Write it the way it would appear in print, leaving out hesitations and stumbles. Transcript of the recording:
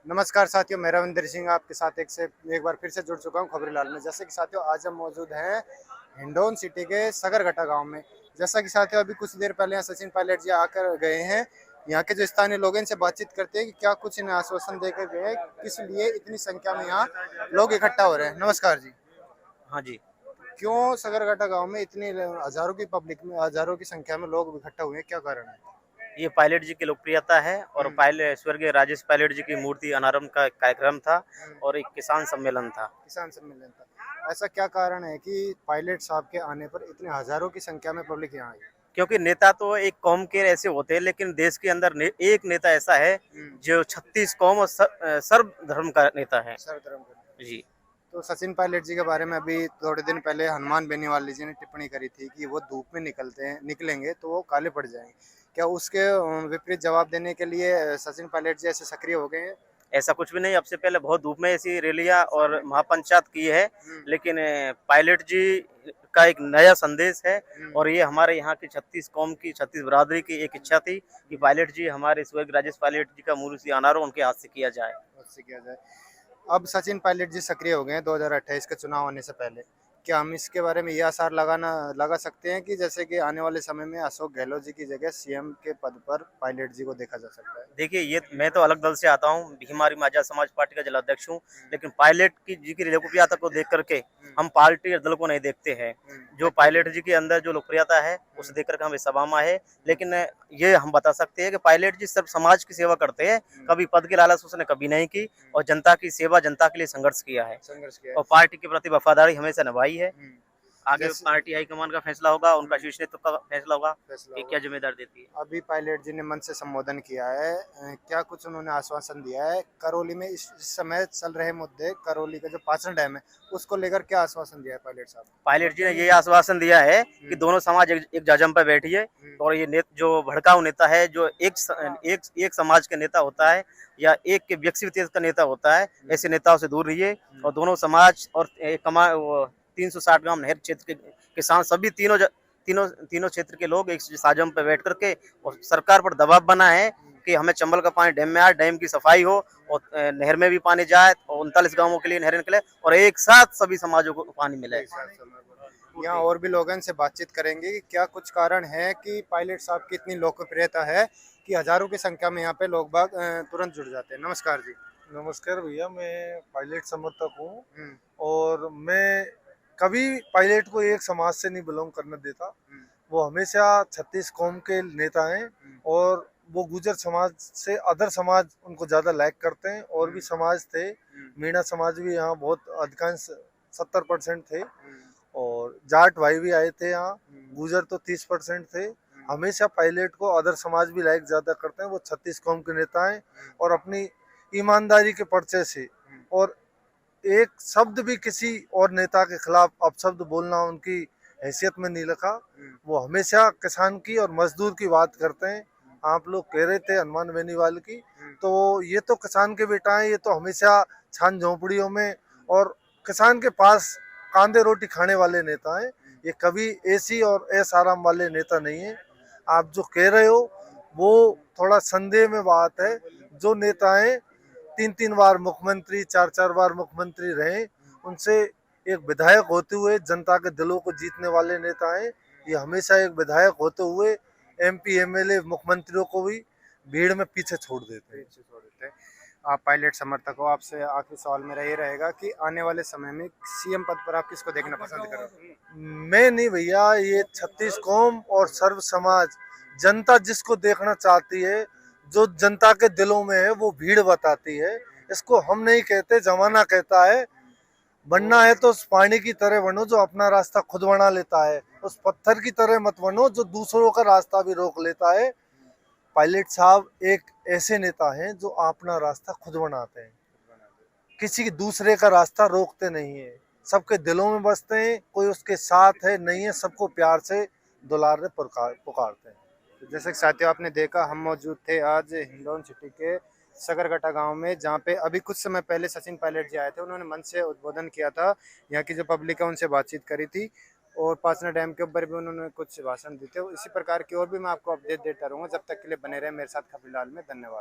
नमस्कार साथियों, मैं रविंदर सिंह आपके साथ एक बार फिर से जुड़ चुका हूं खबरीलाल में। जैसे कि साथियों आज हम मौजूद हैं हिंडौन सिटी के सगरघटा गांव में। जैसा कि साथियों अभी कुछ देर पहले यहाँ सचिन पायलट जी आकर गए हैं। यहाँ के जो स्थानीय लोग हैं इनसे बातचीत करते हैं कि क्या कुछ इन्हें आश्वासन देकर गए हैं, किस लिए इतनी संख्या में यहाँ लोग इकट्ठा हो रहे हैं। नमस्कार जी। हाँ जी। क्यों सगरघटा गाँव में इतनी हजारों की पब्लिक में हजारों की संख्या में लोग इकट्ठा हुए हैं, क्या कारण है? ये पायलट जी की लोकप्रियता है और हम्म, पायलट स्वर्गीय राजेश पायलट जी की मूर्ति अनावरण का कार्यक्रम था हम्म। और एक किसान सम्मेलन था। किसान सम्मेलन था। ऐसा क्या कारण है कि पायलट साहब के आने पर इतने हजारों की संख्या में पब्लिक यहाँ आई? क्योंकि नेता तो एक कौम के ऐसे होते हैं, लेकिन देश के अंदर एक नेता ऐसा है हम्म। जो 36 कौम और सर्व धर्म का नेता है। सर्वधर्म करते हैं। जी। तो सचिन पायलट जी के बारे में अभी थोड़े दिन पहले हनुमान बेनीवाल जी ने टिप्पणी करी थी कि वो धूप में निकलेंगे तो वो काले पड़ जाएंगे। क्या उसके विपरीत जवाब देने के लिए सचिन पायलट जी ऐसे सक्रिय हो गए हैं? ऐसा कुछ भी नहीं, अब से पहले बहुत धूप में ऐसी रैलियां और महापंचायत की है, हम्म, लेकिन पायलट जी का एक नया संदेश है। हम्म, और ये हमारे यहाँ की 36 कौम की 36 बिरादरी की एक इच्छा थी कि पायलट जी, हमारे स्वर्गीय राजेश पायलट जी का मूर्ति अनावरण उनके हाथ से किया जाए। उससे किया जाए। अब सचिन पायलट जी सक्रिय हो गए हैं 2028 के चुनाव होने से पहले। क्या हम इसके बारे में ये आसार लगा सकते हैं कि जैसे कि आने वाले समय में अशोक गहलोत जी की जगह सीएम के पद पर पायलट जी को देखा जा सकता है? देखिए, ये मैं तो अलग दल से आता हूँ, भीमारी माझा समाज पार्टी का जिलाध्यक्ष हूँ, लेकिन पायलट की जी की लोकप्रियता को देख करके हम पार्टी और दल को नहीं देखते हैं। जो पायलट जी के अंदर जो लोकप्रियता है उसे देख करके हम इस सभा में आए। लेकिन ये हम बता सकते हैं कि पायलट जी सिर्फ समाज की सेवा करते हैं, कभी पद की लालच उसने कभी नहीं की, और जनता की सेवा, जनता के लिए संघर्ष किया है संघर्ष किया और पार्टी के प्रति वफादारी हमेशा निभाई है। है। आगे जैसे पार्टी हाईकमान का फैसला होगा, उनका शीर्ष नेतृत्व का फैसला होगा फैसला कि होगा। क्या जिम्मेदार देती है। अभी पायलट जी ने मंच से संबोधन किया है। क्या कुछ उन्होंने आश्वासन दिया है? करौली में इस समय चल रहे मुद्दे, करौली का जो पाचन डैम है उसको लेकर क्या आश्वासन दिया है पायलट साहब? पायलट जी ने ये आश्वासन दिया है कि दोनों समाज एक जाजम पर बैठिए, हम्म, और ये जो भड़काऊ नेता है, जो एक समाज के नेता होता है या एक के व्यक्तिगत का नेता होता है, ऐसे नेताओं से दूर रहिए। और दोनों समाज और 360 गांव नहर क्षेत्र के किसान, सभी तीनों क्षेत्र के लोग एक साजम पर बैठ करके और सरकार पर दबाव बना है कि हमें चंबल का पानी डैम में आए, डैम की सफाई हो और नहर में भी पानी जाए और 39 गांवों के लिए नहर निकले और एक साथ सभी समाजों को पानी मिले। एक साथ समय यहाँ और भी लोग हैं, इनसे बातचीत करेंगे कि क्या कुछ कारण है कि पायलट साहब की इतनी लोकप्रियता है कि हजारों की संख्या में यहाँ पे लोग बाग तुरंत जुड़ जाते हैं। नमस्कार जी। नमस्कार भैया, मैं पायलट समर्थक हूँ हम्म, और मैं कभी पायलट को एक समाज से नहीं बिलोंग करने देता। हम्म, वो हमेशा 36 कौम के नेता हैं और वो गुजर समाज से अदर समाज उनको ज़्यादा लाइक करते हैं। और भी समाज थे, मीणा समाज भी यहाँ बहुत अधिकांश 70% थे और जाट भाई भी आए थे यहाँ, गुजर तो 30% थे। हमेशा पायलट को अदर समाज भी लाइक ज़्यादा करते हैं। वो 36 कौम के नेता हैं और अपनी ईमानदारी के परिचय से और एक शब्द भी किसी और नेता के खिलाफ अपशब्द बोलना उनकी हैसियत में नहीं रखा। वो हमेशा किसान की और मजदूर की बात करते हैं। आप लोग कह रहे थे हनुमान बेनीवाल की, तो ये तो किसान के बेटा हैं। ये तो हमेशा छान झोंपड़ियों में और किसान के पास कांदे रोटी खाने वाले नेता हैं। ये कभी एसी और ऐस आराम वाले नेता नहीं है। आप जो कह रहे हो वो थोड़ा संदेह में बात है। जो नेता हैं 3-3 बार मुख्यमंत्री, 4-4 बार मुख्यमंत्री रहे, उनसे एक विधायक होते हुए जनता के दिलों को जीतने वाले नेता हैं। ये हमेशा एक विधायक होते हुए एमपी एमएलए मुख्यमंत्रियों को भी भीड़ में पीछे छोड़ देते हैं। पीछे छोड़ देते हैं। आप पायलट समर्थक हो, आपसे आखिरी सवाल मेरा ये रहेगा कि आने वाले समय में सीएम पद पर आप किसको देखना पसंद करोगे? मैं नहीं भैया, ये 36 कौम और सर्व समाज, जनता जिसको देखना चाहती है, जो जनता के दिलों में है, वो भीड़ बताती है। इसको हम नहीं कहते, जमाना कहता है। बनना है तो उस पानी की तरह बनो जो अपना रास्ता खुद बना लेता है, उस पत्थर की तरह मत बनो जो दूसरों का रास्ता भी रोक लेता है। पायलट साहब एक ऐसे नेता हैं जो अपना रास्ता खुद बनाते हैं, किसी दूसरे का रास्ता रोकते नहीं है, सबके दिलों में बसते हैं। कोई उसके साथ है नहीं है, सबको प्यार से दुलार पुकारते हैं। तो जैसे कि साथियों आपने देखा, हम मौजूद थे आज हिंडौन सिटी के सकरगटा गांव में, जहां पे अभी कुछ समय पहले सचिन पायलट जी आए थे। उन्होंने मंच से उद्बोधन किया था, यहाँ की जो पब्लिक है उनसे बातचीत करी थी और पाचना डैम के ऊपर भी उन्होंने कुछ भाषण दिए थे। इसी प्रकार की और भी मैं आपको अपडेट देता रहूंगा। जब तक के लिए बने रहे मेरे साथ खबरीलाल में। धन्यवाद।